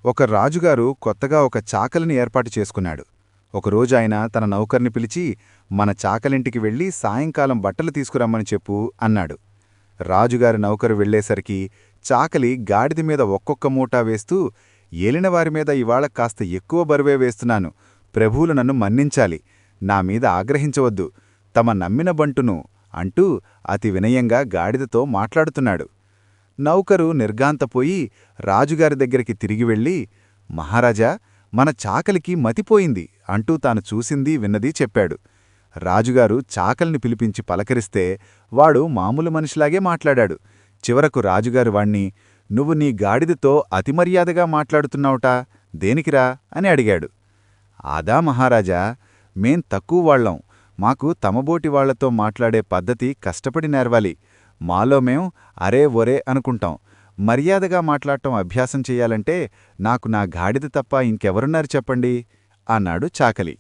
ఒక రాజుగారు కొత్తగా ఒక చాకలిని ఏర్పాటు చేసుకున్నాడు. ఒకరోజు ఆయన తన నౌకర్ని పిలిచి, మన చాకలింటికి వెళ్ళి సాయంకాలం బట్టలు తీసుకురమ్మని చెప్పు అన్నాడు. రాజుగారి నౌకరు వెళ్లేసరికి చాకలి గాడిద మీద ఒక్కొక్క మూటా వేస్తూ, ఏలినవారిమీద ఇవాళ కాస్త ఎక్కువ బరువే వేస్తున్నాను, ప్రభువులు నన్ను మన్నించాలి, నామీద ఆగ్రహించవద్దు, తమ నమ్మిన బంటును అంటూ అతి వినయంగా గాడిదతో మాట్లాడుతున్నాడు. నౌకరు నిర్గాంతపోయి రాజుగారి దగ్గరికి తిరిగి వెళ్ళి, మహారాజా, మన చాకలికి మతిపోయింది అంటూ తాను చూసింది విన్నది చెప్పాడు. రాజుగారు చాకలిని పిలిపించి పలకరిస్తే వాడు మామూలు మనిషిలాగే మాట్లాడాడు. చివరకు రాజుగారు వాణ్ణి, నువ్వు నీ గాడిదతో అతిమర్యాదగా మాట్లాడుతున్నావుటా, దేనికిరా అని అడిగాడు. అదా మహారాజా, మేం తక్కువ వాళ్లం, మాకు తమబోటి వాళ్లతో మాట్లాడే పద్ధతి కష్టపడి నేర్వాలి. మాలో మేం అరే ఒరే అనుకుంటాం. మర్యాదగా మాట్లాడటం అభ్యాసం చెయ్యాలంటే నాకు నా గాడిద తప్ప ఇంకెవరున్నారు చెప్పండి అన్నాడు చాకలి.